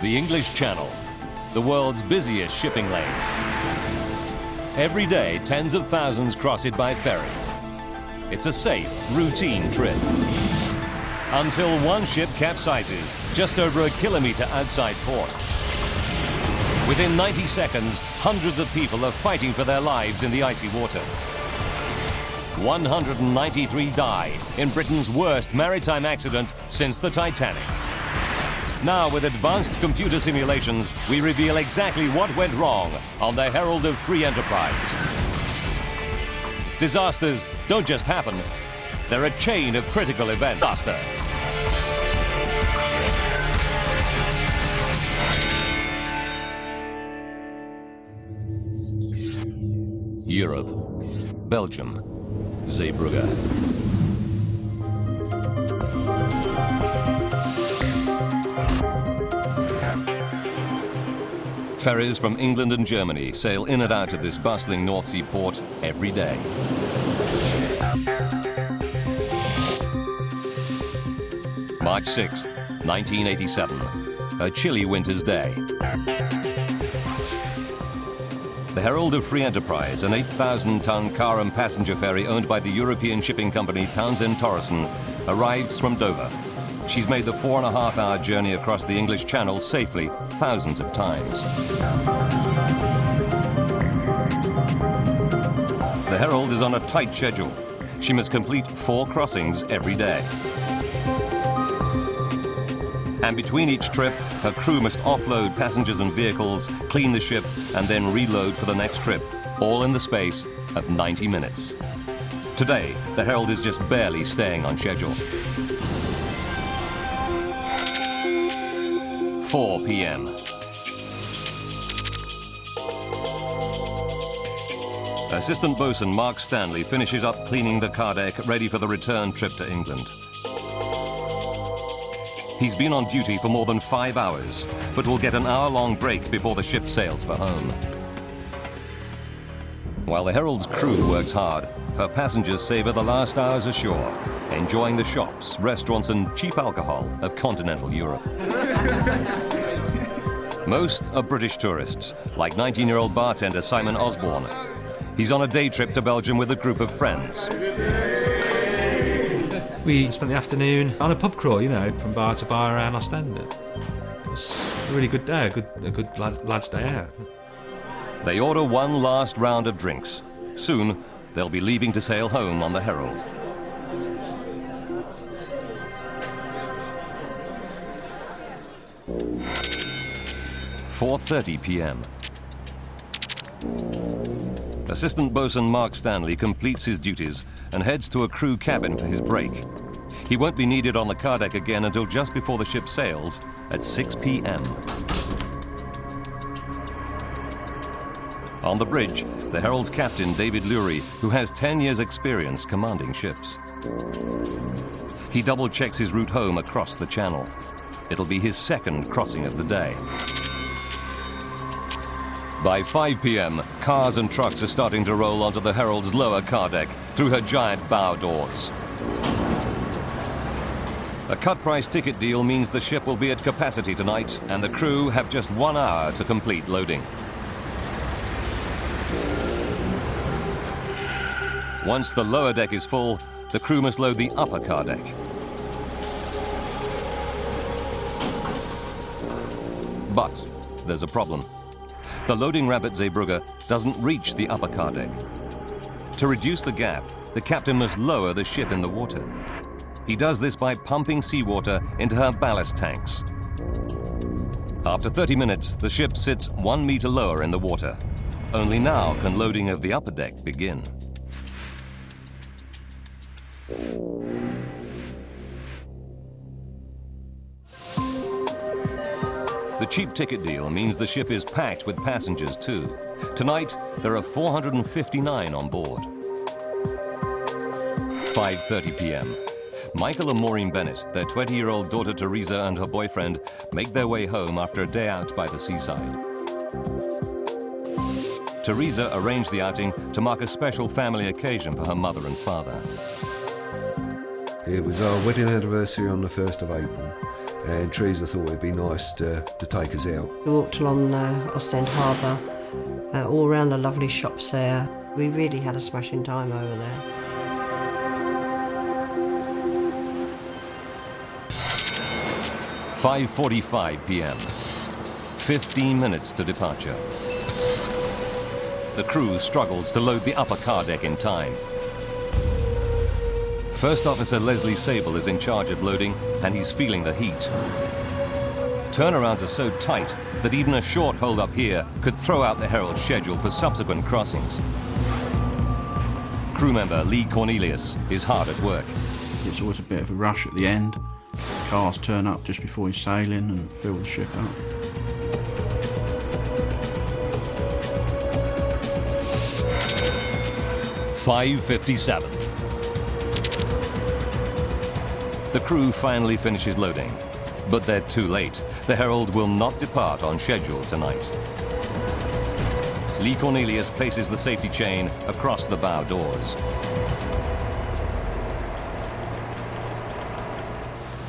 The English Channel, the world's busiest shipping lane. Every day, tens of thousands cross it by ferry. It's a safe, routine trip. Until one ship capsizes just over a kilometre outside port. Within 90 seconds, hundreds of people are fighting for their lives in the icy water. 193 die in Britain's worst maritime accident since the Titanic. Now, with advanced computer simulations, we reveal exactly what went wrong on the Herald of Free Enterprise. Disasters don't just happen, they're a chain of critical events. Disaster. Europe, Belgium, Zeebrugge. Ferries from England and Germany sail in and out of this bustling North Sea port every day. March 6th, 1987, a chilly winter's day. The Herald of Free Enterprise, an 8,000-ton car and passenger ferry owned by the European shipping company Townsend Torrison, arrives from Dover. She's made the 4.5-hour journey across the English Channel safely thousands of times. The Herald is on a tight schedule. She must complete 4 crossings every day. And between each trip, her crew must offload passengers and vehicles, clean the ship, and then reload for the next trip, all in the space of 90 minutes. Today, the Herald is just barely staying on schedule. 4 p.m. Assistant bosun Mark Stanley finishes up cleaning the car deck, ready for the return trip to England. He's been on duty for more than 5 hours, but will get an hour-long break before the ship sails for home. While the Herald's crew works hard, her passengers savor the last hours ashore, enjoying the shops, restaurants and cheap alcohol of continental Europe. Most are British tourists, like 19-year-old bartender Simon Osborne. He's on a day trip to Belgium with a group of friends. We spent the afternoon on a pub crawl, you know, from bar to bar around Ostend. It was a really good day, a good lad's day out. They order one last round of drinks. Soon, they'll be leaving to sail home on the Herald. "4:30 p.m. Assistant bosun Mark Stanley completes his duties and heads to a crew cabin for his break. He won't be needed on the car deck again until just before the ship sails at 6 p.m. On the bridge, the Herald's captain, David Lurie, who has 10 years' experience commanding ships. He double-checks his route home across the channel. It'll be his second crossing of the day. By 5 p.m., cars and trucks are starting to roll onto the Herald's lower car deck through her giant bow doors. A cut-price ticket deal means the ship will be at capacity tonight, and the crew have just 1 hour to complete loading. Once the lower deck is full, the crew must load the upper car deck. But there's a problem. The loading ramp at Zeebrugge doesn't reach the upper car deck. To reduce the gap, the captain must lower the ship in the water. He does this by pumping seawater into her ballast tanks. After 30 minutes, the ship sits 1 meter lower in the water. Only now can loading of the upper deck begin. The cheap ticket deal means the ship is packed with passengers too. Tonight, there are 459 on board. 5:30 p.m. Michael and Maureen Bennett, their 20-year-old daughter Teresa and her boyfriend, make their way home after a day out by the seaside. Teresa arranged the outing to mark a special family occasion for her mother and father. It was our wedding anniversary on the 1st of April. and Teresa thought it'd be nice to take us out. We walked along Ostend Harbour, all around the lovely shops there. We really had a smashing time over there. "5:45 p.m. 15 minutes to departure. The crew struggles to load the upper car deck in time. First Officer Leslie Sable is in charge of loading, and he's feeling the heat. Turnarounds are so tight that even a short hold up here could throw out the Herald's schedule for subsequent crossings. Crew member Lee Cornelius is hard at work. It's always a bit of a rush at the end. Cars turn up just before he's sailing and fill the ship up. "5:57. The crew finally finishes loading, but they're too late. The Herald will not depart on schedule tonight. Lee Cornelius places the safety chain across the bow doors.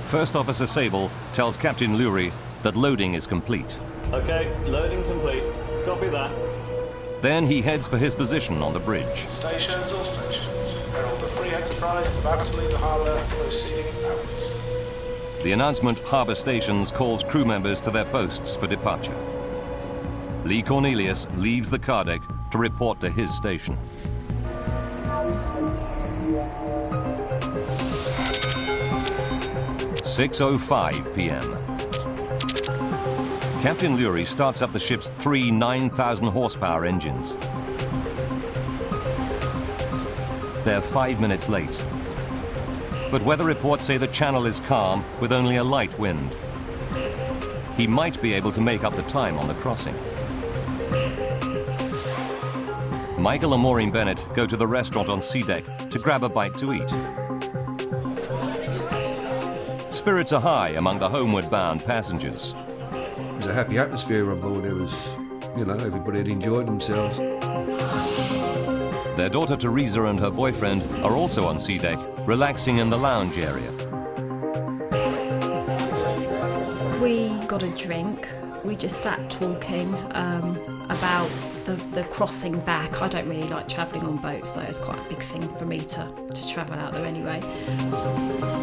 First Officer Sable tells Captain Lurie that loading is complete. Okay, loading complete. Copy that. Then he heads for his position on the bridge. Stations, all stations. Herald, the Free Enterprise is about to leave the harbour, proceeding outwards. The announcement Harbour Stations calls crew members to their posts for departure. Lee Cornelius leaves the car deck to report to his station. "6:05 p.m. Captain Lurie starts up the ship's three 9,000 horsepower engines. They're 5 minutes late. But weather reports say the channel is calm with only a light wind. He might be able to make up the time on the crossing. Michael and Maureen Bennett go to the restaurant on sea deck to grab a bite to eat. Spirits are high among the homeward-bound passengers. It was a happy atmosphere on board. It was, everybody had enjoyed themselves. Their daughter Teresa and her boyfriend are also on sea deck, relaxing in the lounge area. We got a drink. We just sat talking about the crossing back. I don't really like travelling on boats, so it's quite a big thing for me to travel out there anyway.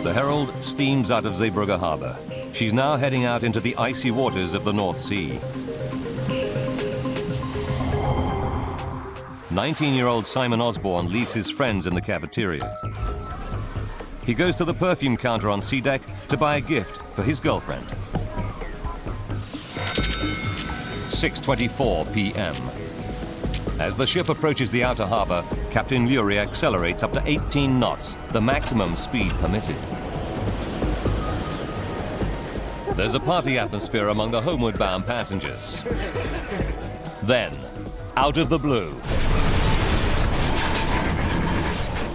The Herald steams out of Zeebrugge harbour. She's now heading out into the icy waters of the North Sea. 19-year-old Simon Osborne leaves his friends in the cafeteria. He goes to the perfume counter on sea deck to buy a gift for his girlfriend. 6:24 p.m. As the ship approaches the outer harbour, Captain Lurie accelerates up to 18 knots, the maximum speed permitted. There's a party atmosphere among the homeward-bound passengers. Then, out of the blue,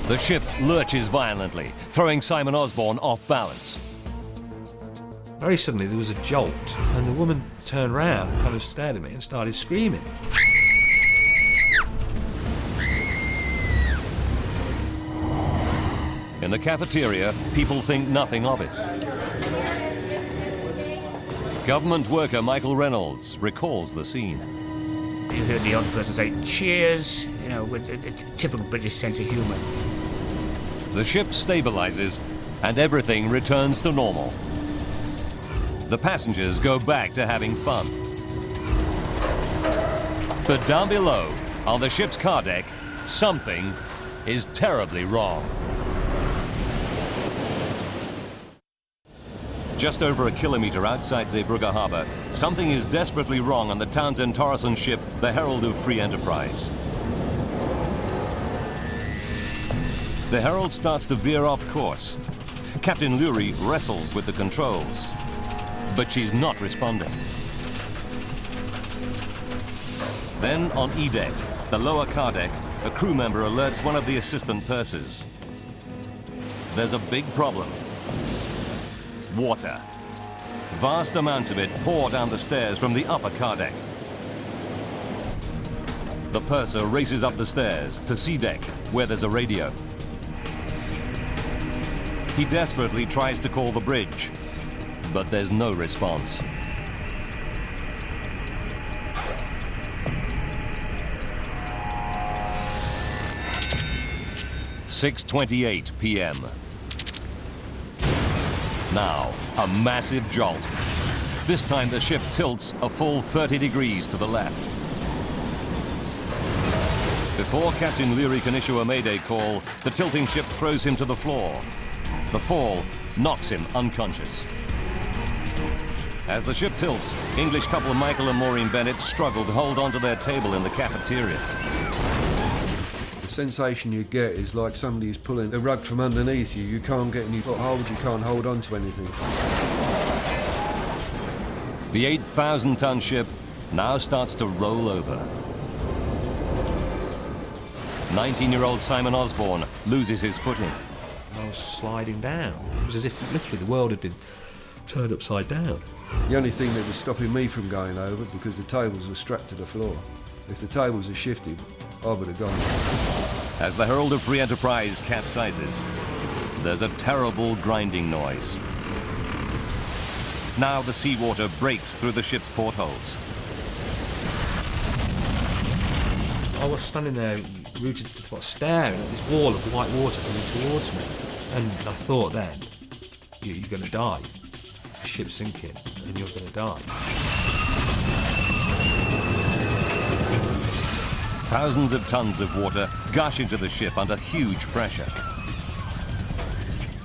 the ship lurches violently, throwing Simon Osborne off balance. Very suddenly there was a jolt, and the woman turned round and kind of stared at me and started screaming. In the cafeteria, people think nothing of it. Government worker Michael Reynolds recalls the scene. You heard the odd person say, cheers, with a typical British sense of humour. The ship stabilizes and everything returns to normal. The passengers go back to having fun. But down below, on the ship's car deck, something is terribly wrong. Just over a kilometre outside Zeebrugge harbour, something is desperately wrong on the Townsend Torreson ship, the Herald of Free Enterprise. The Herald starts to veer off course. Captain Lurie wrestles with the controls, but she's not responding. Then on E-deck, the lower car deck, a crew member alerts one of the assistant pursers. There's a big problem. Water. Vast amounts of it pour down the stairs from the upper car deck. The purser races up the stairs to sea deck, where there's a radio. He desperately tries to call the bridge, but there's no response. "6:28 p.m. Now, a massive jolt. This time the ship tilts a full 30 degrees to the left. Before Captain Leary can issue a mayday call, the tilting ship throws him to the floor. The fall knocks him unconscious. As the ship tilts, English couple Michael and Maureen Bennett struggle to hold onto their table in the cafeteria. The sensation you get is like somebody's pulling the rug from underneath you. You can't get any foothold, you can't hold on to anything. The 8,000-ton ship now starts to roll over. 19-year-old Simon Osborne loses his footing. I was sliding down. It was as if literally the world had been turned upside down. The only thing that was stopping me from going over, because the tables were strapped to the floor. If the tables had shifted, I would have gone. As the Herald of Free Enterprise capsizes, there's a terrible grinding noise. Now the seawater breaks through the ship's portholes. I was standing there, rooted to the spot, staring at this wall of white water coming towards me. And I thought then, you're going to die. The ship's sinking, and you're going to die. Thousands of tons of water gush into the ship under huge pressure.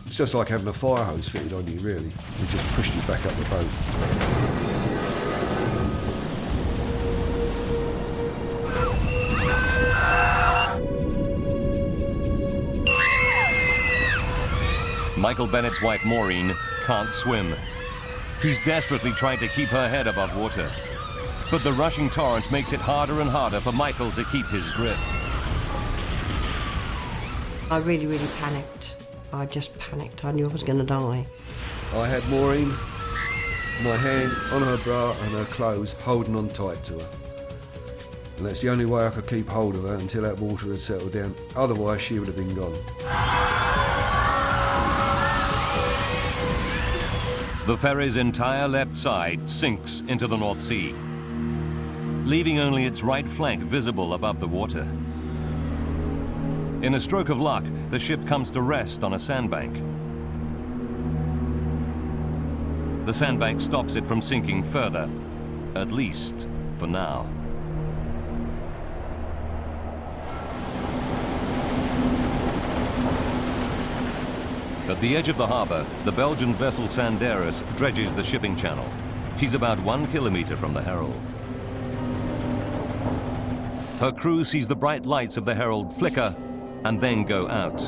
It's just like having a fire hose fitted on you, really. It just pushed you back up the boat. Michael Bennett's wife Maureen can't swim. He's desperately trying to keep her head above water. But the rushing torrent makes it harder and harder for Michael to keep his grip. I really, really panicked. I just panicked. I knew I was going to die. I had Maureen, my hand on her bra and her clothes, holding on tight to her. And that's the only way I could keep hold of her until that water had settled down. Otherwise, she would have been gone. The ferry's entire left side sinks into the North Sea, leaving only its right flank visible above the water. In a stroke of luck, the ship comes to rest on a sandbank. The sandbank stops it from sinking further, at least for now. At the edge of the harbour, the Belgian vessel Sanderus dredges the shipping channel. She's about 1 kilometre from the Herald. Her crew sees the bright lights of the Herald flicker and then go out.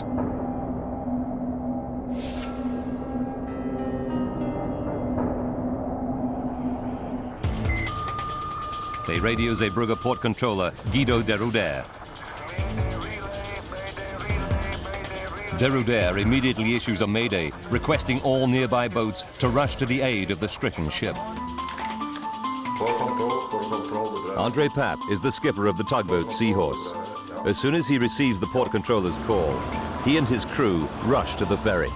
They radio Zeebrugge port controller Guido de Ruder. De Ruder immediately issues a mayday, requesting all nearby boats to rush to the aid of the stricken ship. Andre Papp is the skipper of the tugboat Seahorse. As soon as he receives the port controller's call, he and his crew rush to the ferry.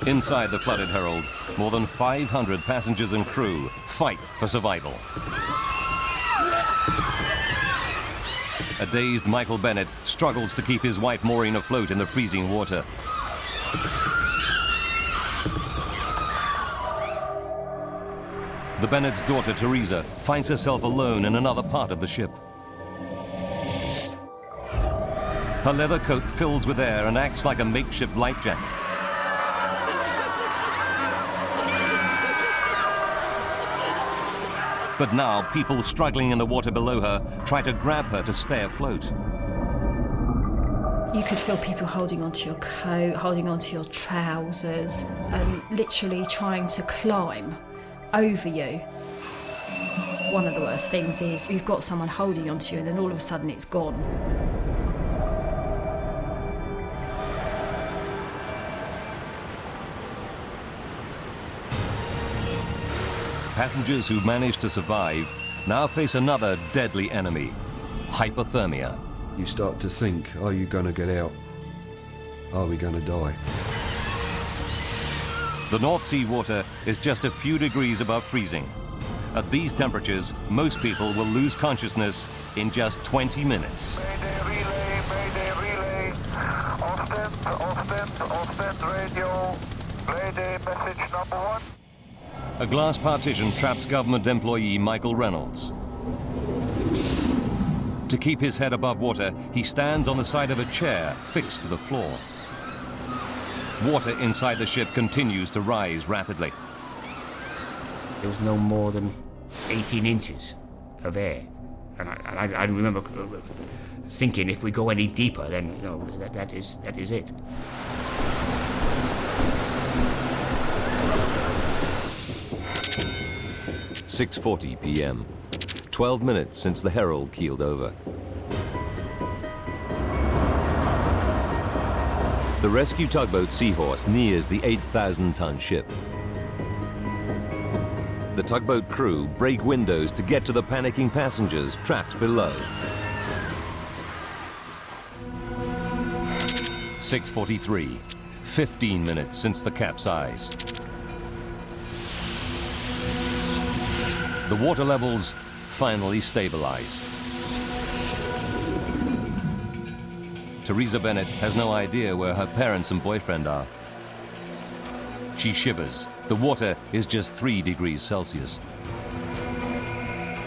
Inside the flooded Herald, more than 500 passengers and crew fight for survival. A dazed Michael Bennett struggles to keep his wife Maureen afloat in the freezing water. The Bennett's daughter Teresa finds herself alone in another part of the ship. Her leather coat fills with air and acts like a makeshift life jacket. But now, people struggling in the water below her try to grab her to stay afloat. You could feel people holding onto your coat, holding onto your trousers, and literally trying to climb over you. One of the worst things is you've got someone holding onto you and then all of a sudden it's gone. Passengers who managed to survive now face another deadly enemy, hypothermia. You start to think, are you going to get out? Are we going to die? The North Sea water is just a few degrees above freezing. At these temperatures, most people will lose consciousness in just 20 minutes. Mayday relay. Off-stand radio. Mayday message number 1. A glass partition traps government employee Michael Reynolds. To keep his head above water, he stands on the side of a chair fixed to the floor. Water inside the ship continues to rise rapidly. There was no more than 18 inches of air. And I remember thinking, if we go any deeper, then that is it. "6:40 p.m. 12 minutes since the Herald keeled over. The rescue tugboat Seahorse nears the 8,000-ton ship. The tugboat crew break windows to get to the panicking passengers trapped below. 6:43, 15 minutes since the capsize. The water levels finally stabilize. Teresa Bennett has no idea where her parents and boyfriend are. She shivers. The water is just 3 degrees Celsius.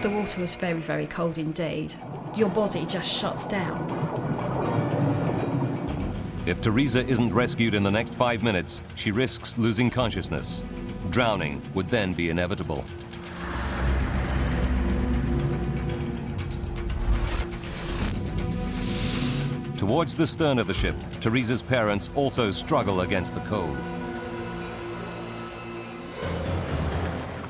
The water was very, very cold indeed. Your body just shuts down. If Teresa isn't rescued in the next 5 minutes, she risks losing consciousness. Drowning would then be inevitable. Towards the stern of the ship, Teresa's parents also struggle against the cold.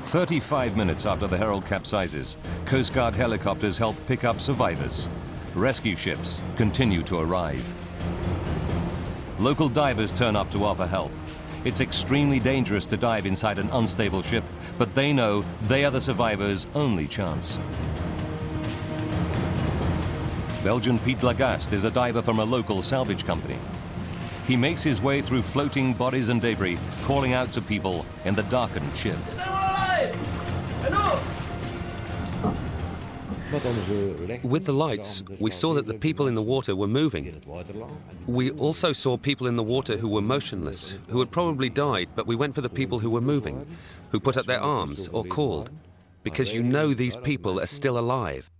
35 minutes after the Herald capsizes, Coast Guard helicopters help pick up survivors. Rescue ships continue to arrive. Local divers turn up to offer help. It's extremely dangerous to dive inside an unstable ship, but they know they are the survivors' only chance. Belgian Piet Lagaste is a diver from a local salvage company. He makes his way through floating bodies and debris, calling out to people in the darkened ship. With the lights, we saw that the people in the water were moving. We also saw people in the water who were motionless, who had probably died, but we went for the people who were moving, who put up their arms or called, because you know these people are still alive.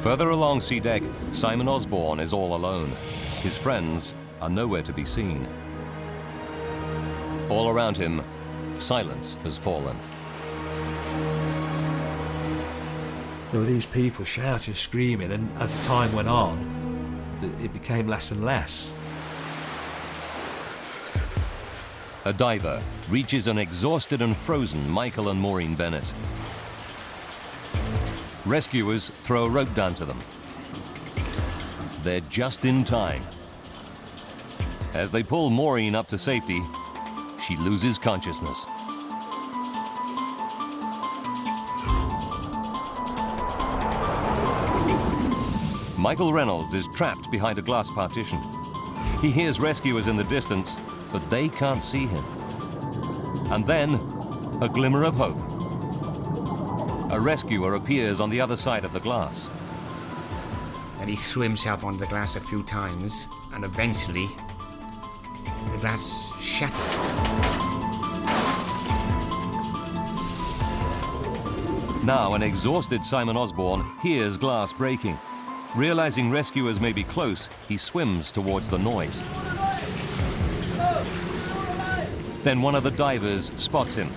Further along sea deck, Simon Osborne is all alone. His friends are nowhere to be seen. All around him, silence has fallen. There were these people shouting, screaming, and as the time went on, it became less and less. A diver reaches an exhausted and frozen Michael and Maureen Bennett. Rescuers throw a rope down to them. They're just in time. As they pull Maureen up to safety, she loses consciousness. Michael Reynolds is trapped behind a glass partition. He hears rescuers in the distance, but they can't see him. And then, a glimmer of hope. A rescuer appears on the other side of the glass. And he threw himself onto the glass a few times, and eventually the glass shattered. Now an exhausted Simon Osborne hears glass breaking. Realizing rescuers may be close, he swims towards the noise. Then one of the divers spots him.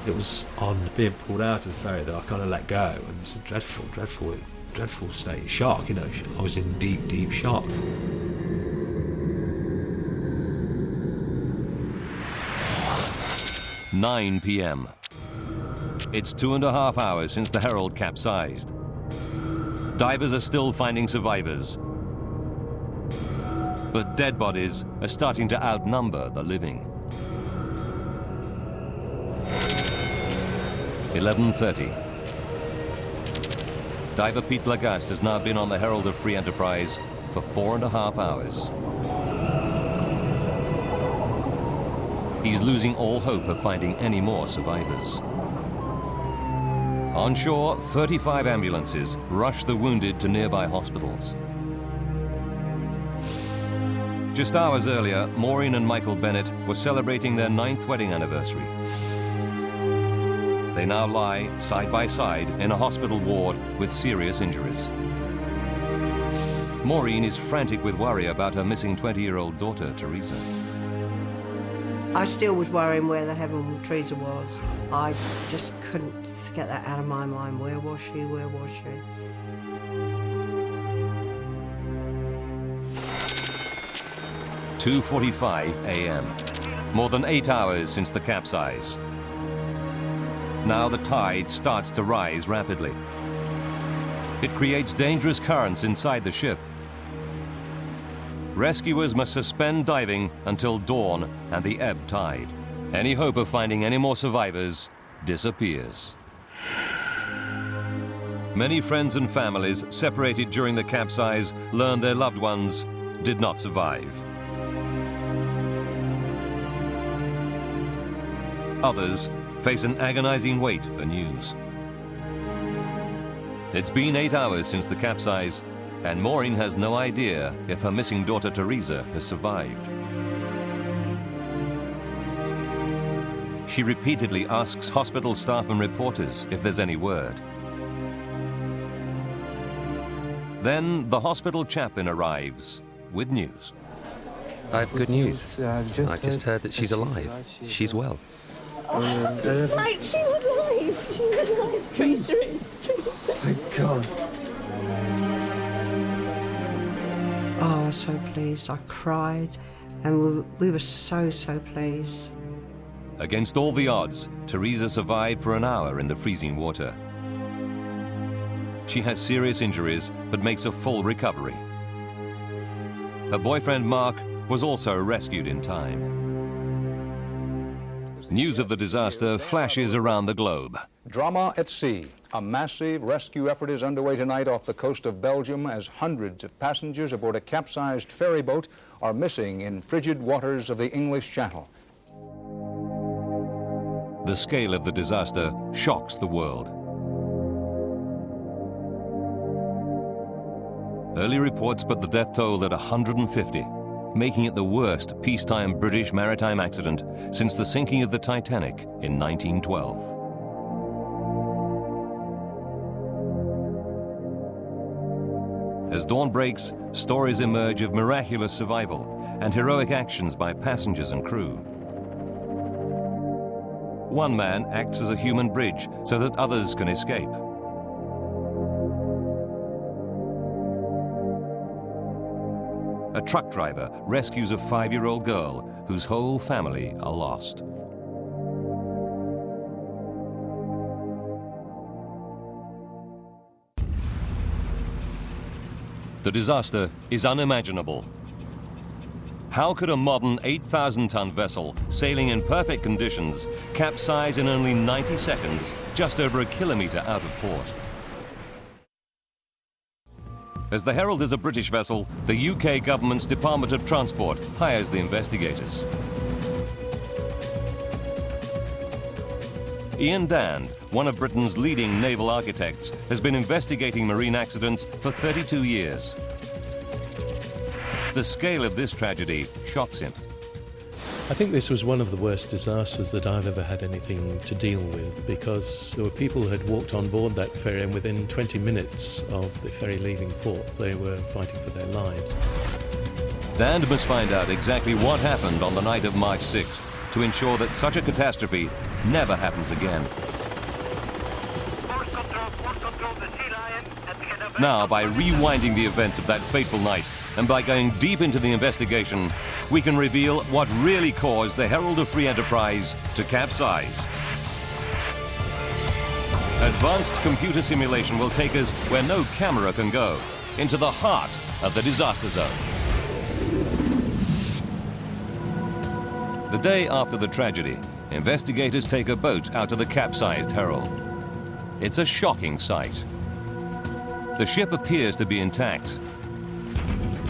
It was on being pulled out of the ferry that I kind of let go, and it's a dreadful state of shock, you know. I was in deep, deep shock. "9 p.m. It's 2.5 hours since the Herald capsized. Divers are still finding survivors. But dead bodies are starting to outnumber the living. 11:30. Diver Pete Lagaste has now been on the Herald of Free Enterprise for 4.5 hours. He's losing all hope of finding any more survivors. On shore, 35 ambulances rush the wounded to nearby hospitals. Just hours earlier, Maureen and Michael Bennett were celebrating their 9th wedding anniversary. They now lie side by side in a hospital ward with serious injuries. Maureen is frantic with worry about her missing 20-year-old daughter, Teresa. I still was worrying where the heaven Teresa was. I just couldn't get that out of my mind. Where was she? Where was she? "2:45 a.m. More than 8 hours since the capsize. Now the tide starts to rise rapidly. It creates dangerous currents inside the ship. Rescuers must suspend diving until dawn and the ebb tide. Any hope of finding any more survivors disappears. Many friends and families separated during the capsize learned their loved ones did not survive. Others face an agonizing wait for news. It's been 8 hours since the capsize, and Maureen has no idea if her missing daughter Teresa has survived. She repeatedly asks hospital staff and reporters if there's any word. Then the hospital chaplain arrives with news. I've good news. I've just heard that she's alive. She's well. Mike, she's alive. She's alive. Teresa is. Teresa. Thank God. Oh, I was so pleased. I cried, and we were so pleased. Against all the odds, Teresa survived for an hour in the freezing water. She has serious injuries, but makes a full recovery. Her boyfriend, Mark, was also rescued in time. News of the disaster flashes around the globe. Drama at sea. A massive rescue effort is underway tonight off the coast of Belgium as hundreds of passengers aboard a capsized ferry boat are missing in frigid waters of the English Channel. The scale of the disaster shocks the world. Early reports put the death toll at 150, making it the worst peacetime British maritime accident since the sinking of the Titanic in 1912. As dawn breaks, stories emerge of miraculous survival and heroic actions by passengers and crew. One man acts as a human bridge so that others can escape. A truck driver rescues a 5-year-old girl whose whole family are lost. The disaster is unimaginable. How could a modern 8,000-ton vessel sailing in perfect conditions capsize in only 90 seconds just over a kilometre out of port? As the Herald is a British vessel, the UK government's Department of Transport hires the investigators. Ian Dann, one of Britain's leading naval architects, has been investigating marine accidents for 32 years. The scale of this tragedy shocks him. I think this was one of the worst disasters that I've ever had anything to deal with, because there were people who had walked on board that ferry, and within 20 minutes of the ferry leaving port, they were fighting for their lives. Dan must find out exactly what happened on the night of March 6th to ensure that such a catastrophe never happens again. Now, by rewinding the events of that fateful night and by going deep into the investigation, we can reveal what really caused the Herald of Free Enterprise to capsize. Advanced computer simulation will take us where no camera can go, into the heart of the disaster zone. The day after the tragedy, investigators take a boat out to the capsized Herald. It's a shocking sight. The ship appears to be intact.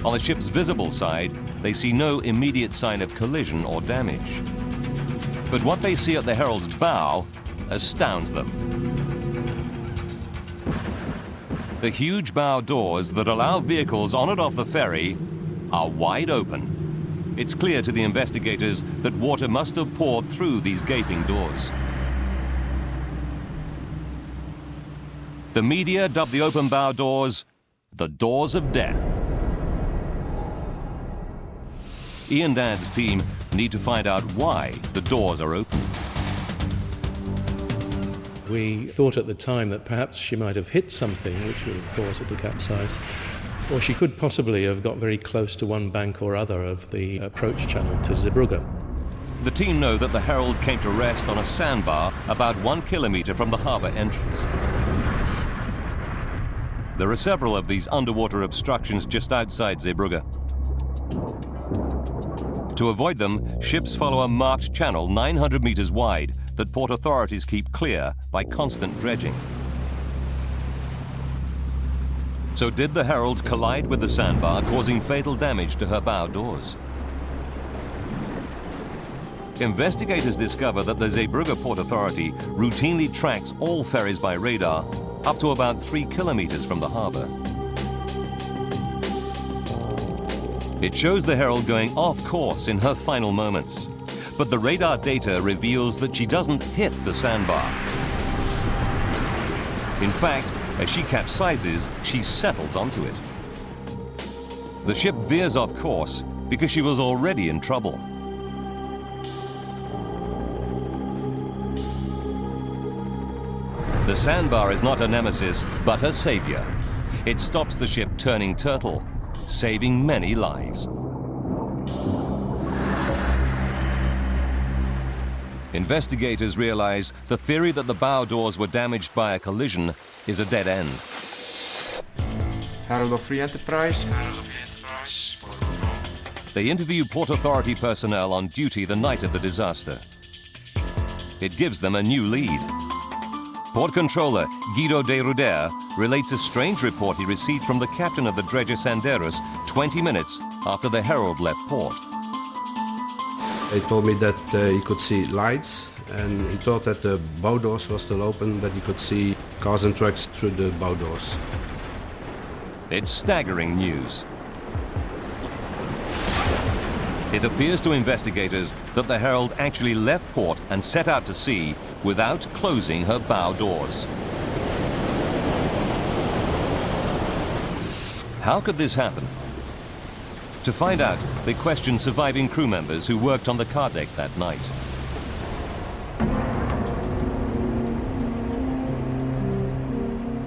On the ship's visible side, they see no immediate sign of collision or damage. But what they see at the Herald's bow astounds them. The huge bow doors that allow vehicles on and off the ferry are wide open. It's clear to the investigators that water must have poured through these gaping doors. The media dubbed the open bow doors the doors of death. Ian Dad's team need to find out why the doors are open. We thought at the time that perhaps she might have hit something which would have caused it to capsize, or she could possibly have got very close to one bank or other of the approach channel to Zeebrugge. The team know that the Herald came to rest on a sandbar about 1 kilometre from the harbour entrance. There are several of these underwater obstructions just outside Zeebrugge. To avoid them, ships follow a marked channel 900 metres wide that port authorities keep clear by constant dredging. So did the Herald collide with the sandbar, causing fatal damage to her bow doors? Investigators discover that the Zeebrugge Port Authority routinely tracks all ferries by radar up to about 3 kilometres from the harbour. It shows the Herald going off course in her final moments, but the radar data reveals that she doesn't hit the sandbar. In fact, as she capsizes, she settles onto it. The ship veers off course because she was already in trouble. The sandbar is not a nemesis, but a savior. It stops the ship turning turtle, saving many lives. Investigators realize the theory that the bow doors were damaged by a collision is a dead end. Herald of Free Enterprise. They interview Port Authority personnel on duty the night of the disaster. It gives them a new lead. Port Controller Guido de Ruder relates a strange report he received from the captain of the dredger Sanderos 20 minutes after the Herald left port. He told me that he could see lights, and he thought that the bow doors were still open, that he could see cars and trucks through the bow doors. It's staggering news. It appears to investigators that the Herald actually left port and set out to sea without closing her bow doors. How could this happen? To find out, they questioned surviving crew members who worked on the car deck that night.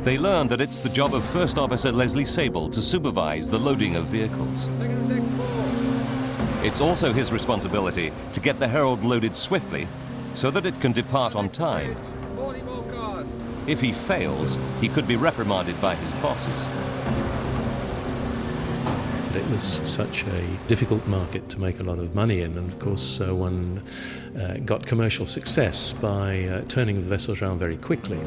They learned that it's the job of First Officer Leslie Sable to supervise the loading of vehicles. It's also his responsibility to get the Herald loaded swiftly so that it can depart on time. If he fails, he could be reprimanded by his bosses. It was such a difficult market to make a lot of money in, and of course one got commercial success by turning the vessels around very quickly.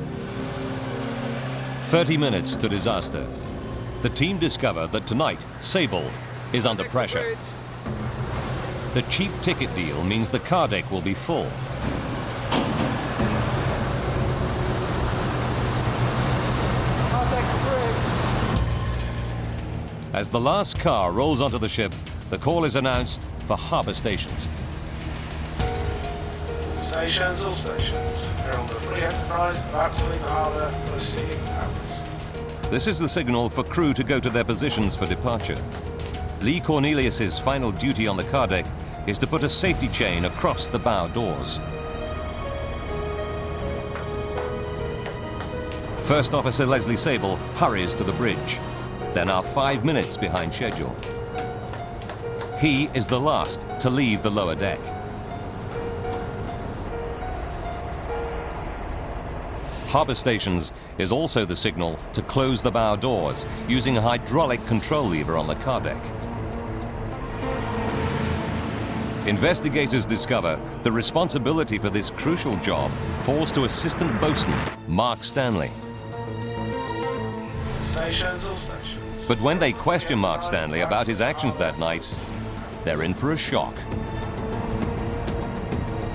30 minutes to disaster. The team discover that tonight, Sable is under pressure. The cheap ticket deal means the car deck will be full. As the last car rolls onto the ship, the call is announced for harbour stations. Stations, all stations. Herald of Free Enterprise, about to leave the harbour, proceeding outwards. This is the signal for crew to go to their positions for departure. Lee Cornelius's final duty on the car deck is to put a safety chain across the bow doors. First Officer Leslie Sable hurries to the bridge. They're now 5 minutes behind schedule. He is the last to leave the lower deck. Harbour stations is also the signal to close the bow doors using a hydraulic control lever on the car deck. Investigators discover the responsibility for this crucial job falls to Assistant Boatswain Mark Stanley. Stations, all stations. But when they question Mark Stanley about his actions that night, they're in for a shock.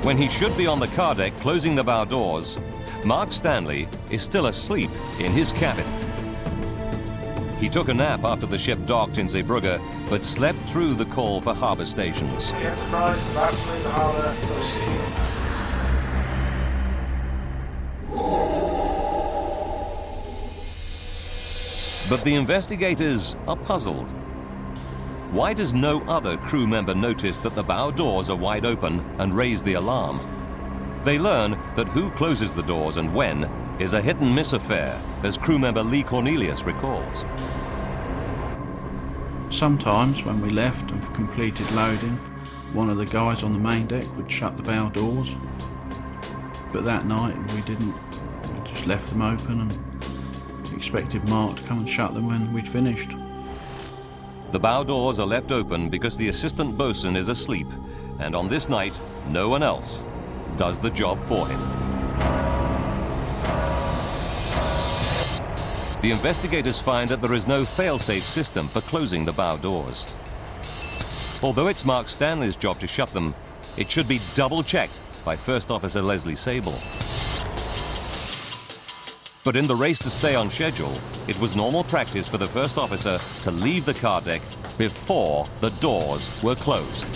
When he should be on the car deck closing the bow doors, Mark Stanley is still asleep in his cabin. He took a nap after the ship docked in Zeebrugge, but slept through the call for harbour stations. The Enterprise is about to leave the harbour, proceeding But the investigators are puzzled. Why does no other crew member notice that the bow doors are wide open and raise the alarm? They learn that who closes the doors and when is a hit-and-miss affair, as crew member Lee Cornelius recalls. Sometimes when we left and completed loading, one of the guys on the main deck would shut the bow doors. But that night we didn't. We just left them open and expected Mark to come and shut them when we'd finished. The bow doors are left open because the assistant bosun is asleep, and on this night, no one else does the job for him. The investigators find that there is no fail-safe system for closing the bow doors. Although it's Mark Stanley's job to shut them, it should be double-checked by First Officer Leslie Sable. But in the race to stay on schedule, it was normal practice for the first officer to leave the car deck before the doors were closed.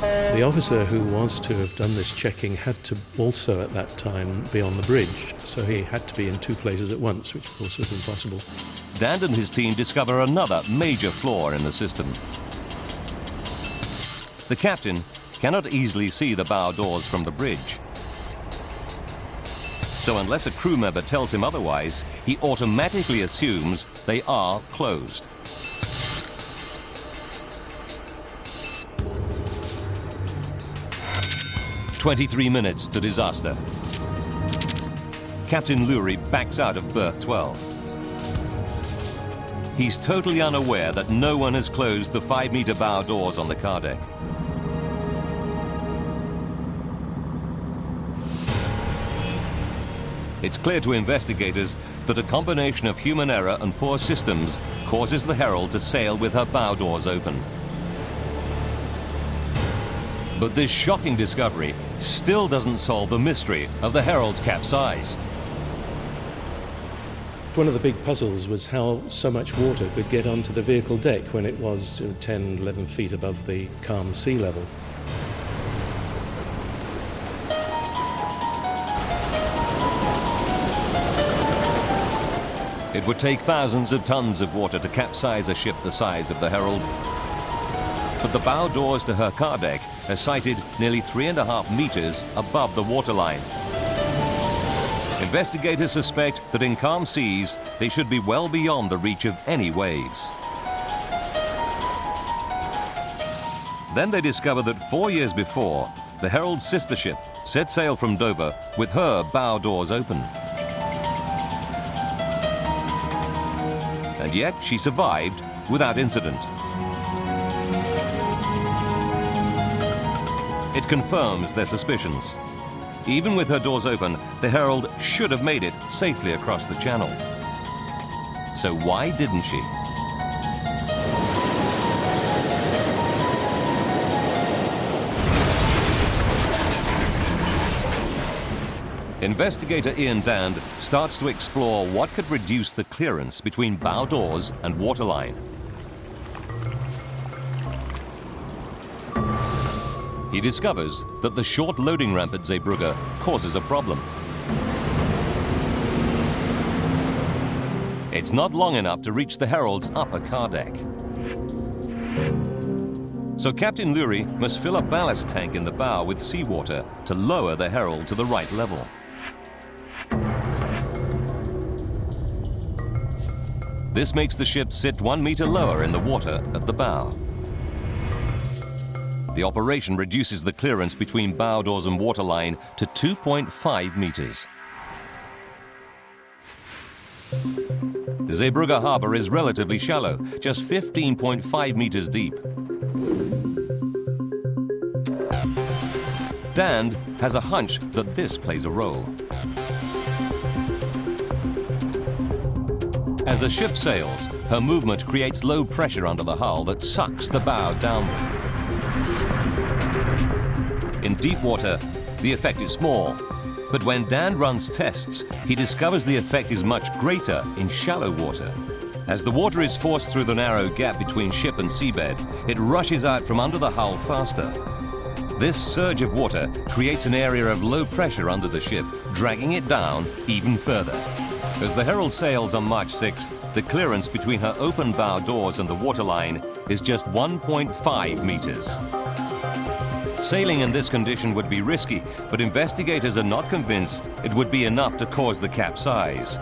The officer who was to have done this checking had to also at that time be on the bridge, so he had to be in two places at once, which of course was impossible. Dan and his team discover another major flaw in the system. The captain cannot easily see the bow doors from the bridge. So unless a crew member tells him otherwise, he automatically assumes they are closed. "23 minutes to disaster. Captain Lurie backs out of berth 12. He's totally unaware that no one has closed the 5-meter bow doors on the car deck. It's clear to investigators that a combination of human error and poor systems causes the Herald to sail with her bow doors open. But this shocking discovery still doesn't solve the mystery of the Herald's capsize. One of the big puzzles was how so much water could get onto the vehicle deck when it was 10, 11 feet above the calm sea level. It would take thousands of tons of water to capsize a ship the size of the Herald. But the bow doors to her car deck are sited nearly 3.5 meters above the waterline. Investigators suspect that in calm seas, they should be well beyond the reach of any waves. Then they discover that 4 years before, the Herald's sister ship set sail from Dover with her bow doors open. And yet she survived without incident. It confirms their suspicions. Even with her doors open, the Herald should have made it safely across the channel. So why didn't she? Investigator Ian Dand starts to explore what could reduce the clearance between bow doors and waterline. He discovers that the short loading ramp at Zeebrugge causes a problem. It's not long enough to reach the Herald's upper car deck. So Captain Lurie must fill a ballast tank in the bow with seawater to lower the Herald to the right level. This makes the ship sit 1 meter lower in the water at the bow. The operation reduces the clearance between bow doors and waterline to 2.5 meters. Zeebrugge harbour is relatively shallow, just 15.5 meters deep. Dand has a hunch that this plays a role. As a ship sails, her movement creates low pressure under the hull that sucks the bow downward. In deep water, the effect is small, but when Dand runs tests, he discovers the effect is much greater in shallow water. As the water is forced through the narrow gap between ship and seabed, it rushes out from under the hull faster. This surge of water creates an area of low pressure under the ship, dragging it down even further. As the Herald sails on March 6th, the clearance between her open bow doors and the waterline is just 1.5 meters. Sailing in this condition would be risky, but investigators are not convinced it would be enough to cause the capsize.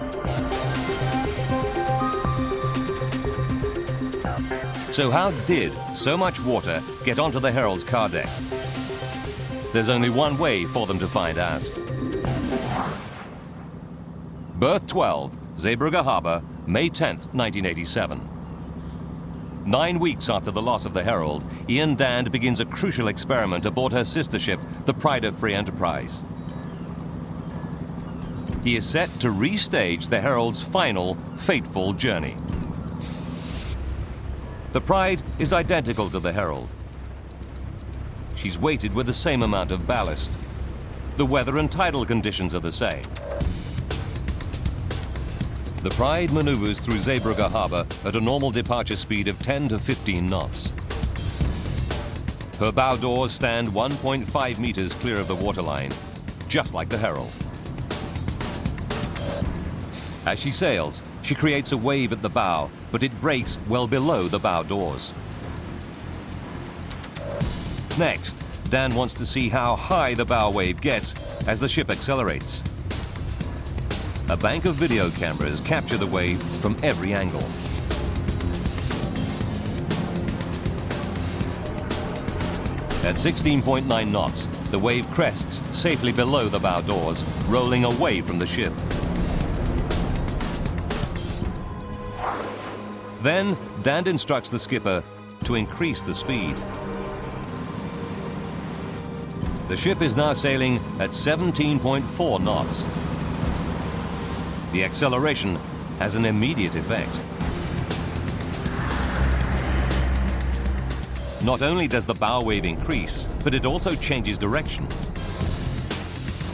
So how did so much water get onto the Herald's car deck? There's only one way for them to find out. Berth 12, Zeebrugge Harbour, May 10th, 1987. 9 weeks after the loss of the Herald, Ian Dand begins a crucial experiment aboard her sister ship, the Pride of Free Enterprise. He is set to restage the Herald's final, fateful journey. The Pride is identical to the Herald. She's weighted with the same amount of ballast. The weather and tidal conditions are the same. The Pride maneuvers through Zeebrugge Harbour at a normal departure speed of 10 to 15 knots. Her bow doors stand 1.5 meters clear of the waterline, just like the Herald. As she sails, she creates a wave at the bow, but it breaks well below the bow doors. Next, Dan wants to see how high the bow wave gets as the ship accelerates. A bank of video cameras capture the wave from every angle. At 16.9 knots, the wave crests safely below the bow doors, rolling away from the ship. Then, Dand instructs the skipper to increase the speed. The ship is now sailing at 17.4 knots. The acceleration has an immediate effect. Not only does the bow wave increase, but it also changes direction.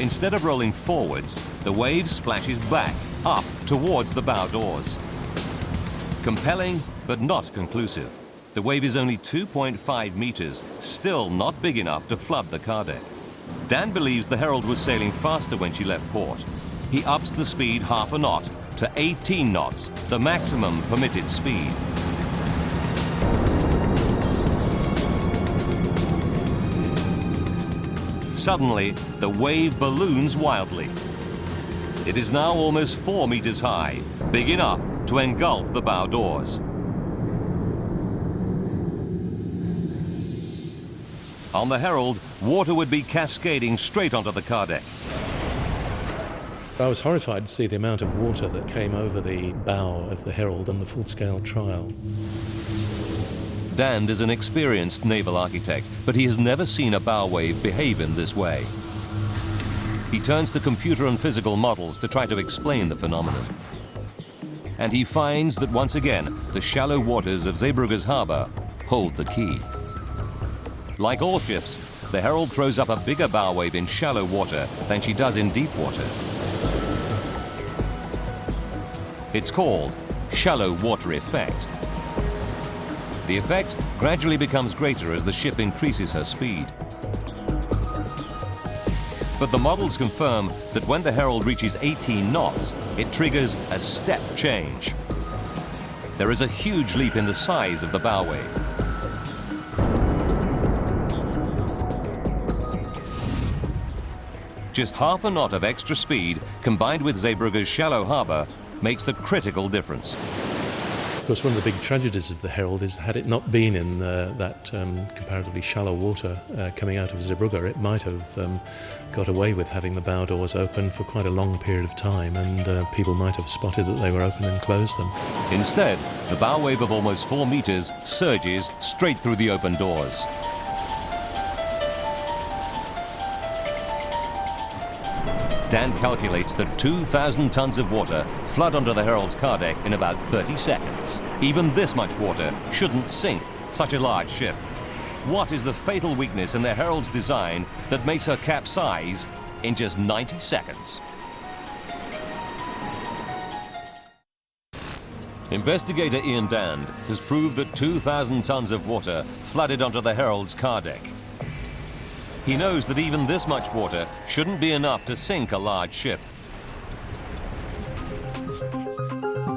Instead of rolling forwards, the wave splashes back, up, towards the bow doors. Compelling, but not conclusive. The wave is only 2.5 meters, still not big enough to flood the car deck. Dan believes the Herald was sailing faster when she left port. He ups the speed half a knot to 18 knots, the maximum permitted speed. Suddenly, the wave balloons wildly. It is now almost 4 meters high, big enough to engulf the bow doors. On the Herald, water would be cascading straight onto the car deck. I was horrified to see the amount of water that came over the bow of the Herald on the full-scale trial. Dand is an experienced naval architect, but he has never seen a bow wave behave in this way. He turns to computer and physical models to try to explain the phenomenon. And he finds that once again, the shallow waters of Zeebrugge's harbour hold the key. Like all ships, the Herald throws up a bigger bow wave in shallow water than she does in deep water. It's called shallow water effect. The effect gradually becomes greater as the ship increases her speed. But the models confirm that when the Herald reaches 18 knots, it triggers a step change. There is a huge leap in the size of the bow wave. Just half a knot of extra speed, combined with Zeebrugge's shallow harbour, makes the critical difference. Of course, one of the big tragedies of the Herald is had it not been in that comparatively shallow water coming out of Zeebrugge, it might have got away with having the bow doors open for quite a long period of time, and people might have spotted that they were open and closed them. Instead, the bow wave of almost 4 meters surges straight through the open doors. Dan calculates that 2,000 tons of water flood onto the Herald's car deck in about 30 seconds. Even this much water shouldn't sink such a large ship. What is the fatal weakness in the Herald's design that makes her capsize in just 90 seconds? Investigator Ian Dand has proved that 2,000 tons of water flooded onto the Herald's car deck. He knows that even this much water shouldn't be enough to sink a large ship.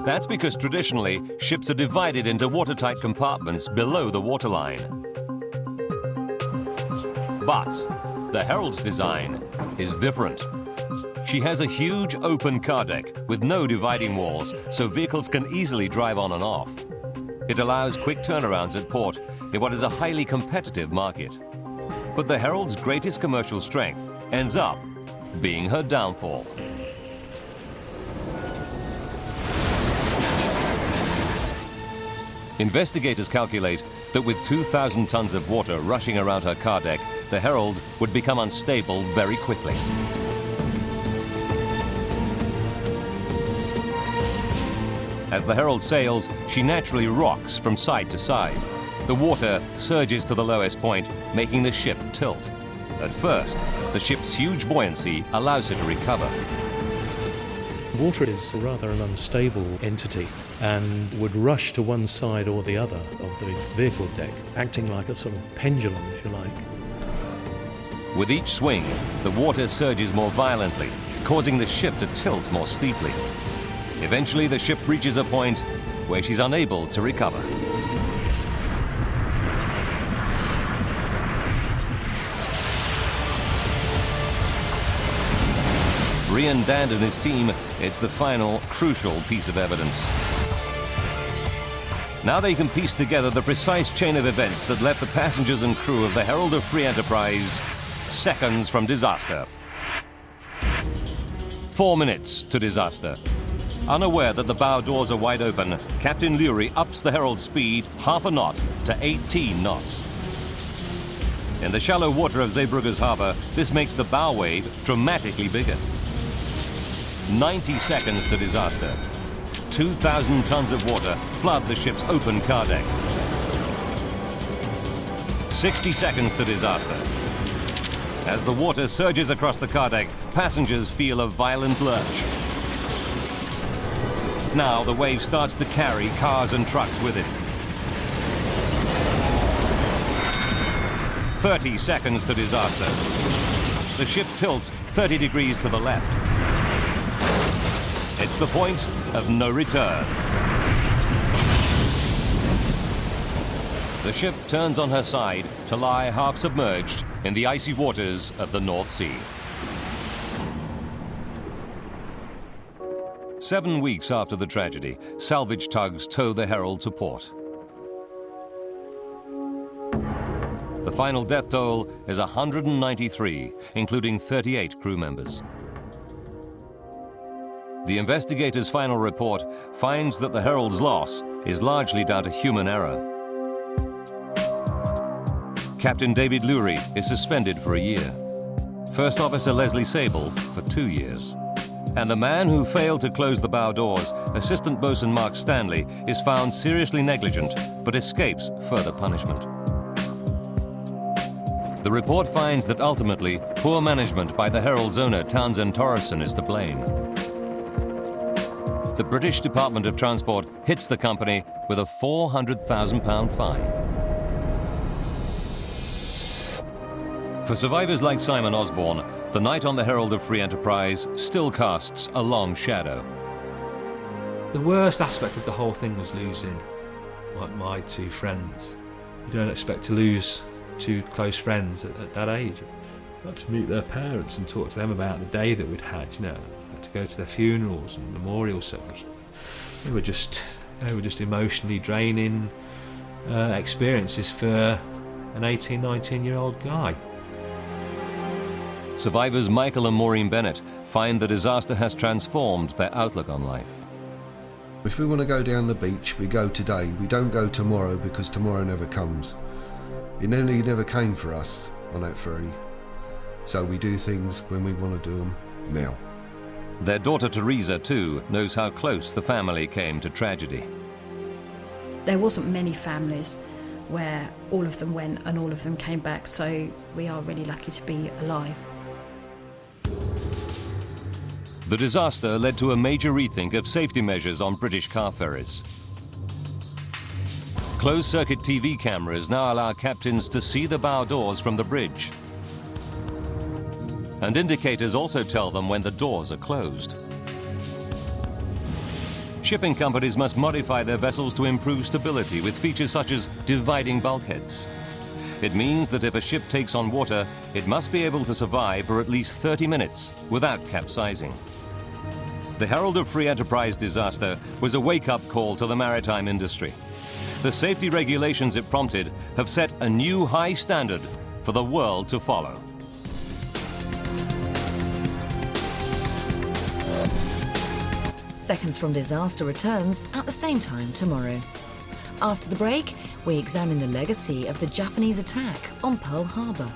That's because traditionally, ships are divided into watertight compartments below the waterline. But the Herald's design is different. She has a huge open car deck with no dividing walls, so vehicles can easily drive on and off. It allows quick turnarounds at port in what is a highly competitive market. But the Herald's greatest commercial strength ends up being her downfall. Investigators calculate that with 2,000 tons of water rushing around her car deck, the Herald would become unstable very quickly. As the Herald sails, she naturally rocks from side to side. The water surges to the lowest point, making the ship tilt. At first, the ship's huge buoyancy allows her to recover. Water is rather an unstable entity and would rush to one side or the other of the vehicle deck, acting like a sort of pendulum, if you like. With each swing, the water surges more violently, causing the ship to tilt more steeply. Eventually, the ship reaches a point where she's unable to recover. For Ian Dand and his team, it's the final, crucial piece of evidence. Now they can piece together the precise chain of events that left the passengers and crew of the Herald of Free Enterprise seconds from disaster. 4 minutes to disaster. Unaware that the bow doors are wide open, Captain Lurie ups the Herald's speed half a knot to 18 knots. In the shallow water of Zeebrugge's harbour, this makes the bow wave dramatically bigger. 90 seconds to disaster. 2,000 tons of water flood the ship's open car deck. 60 seconds to disaster. As the water surges across the car deck, passengers feel a violent lurch. Now the wave starts to carry cars and trucks with it. 30 seconds to disaster. The ship tilts 30 degrees to the left. It's the point of no return. The ship turns on her side to lie half submerged in the icy waters of the North Sea. 7 weeks after the tragedy, salvage tugs tow the Herald to port. The final death toll is 193, including 38 crew members. The investigators' final report finds that the Herald's loss is largely down to human error. Captain David Lurie is suspended for a year. First Officer Leslie Sable for 2 years. And the man who failed to close the bow doors, Assistant Boatswain Mark Stanley, is found seriously negligent but escapes further punishment. The report finds that ultimately, poor management by the Herald's owner Townsend Torreson is to blame. The British Department of Transport hits the company with a £400,000 fine. For survivors like Simon Osborne, the night on the Herald of Free Enterprise still casts a long shadow. The worst aspect of the whole thing was losing my 2 friends. You don't expect to lose 2 close friends at that age. I got to meet their parents and talk to them about the day that we'd had, you know. I had to go to their funerals and memorial services. They were just emotionally draining experiences for an 18, 19-year-old guy. Survivors Michael and Maureen Bennett find the disaster has transformed their outlook on life. If we want to go down the beach, we go today. We don't go tomorrow because tomorrow never comes. It nearly never came for us on that ferry. So we do things when we want to do them now. Their daughter Teresa, too, knows how close the family came to tragedy. There wasn't many families where all of them went and all of them came back, so we are really lucky to be alive. The disaster led to a major rethink of safety measures on British car ferries. Closed-circuit TV cameras now allow captains to see the bow doors from the bridge. And indicators also tell them when the doors are closed. Shipping companies must modify their vessels to improve stability with features such as dividing bulkheads. It means that if a ship takes on water, it must be able to survive for at least 30 minutes without capsizing. The Herald of Free Enterprise disaster was a wake-up call to the maritime industry. The safety regulations it prompted have set a new high standard for the world to follow. Seconds from Disaster returns at the same time tomorrow. After the break, we examine the legacy of the Japanese attack on Pearl Harbor.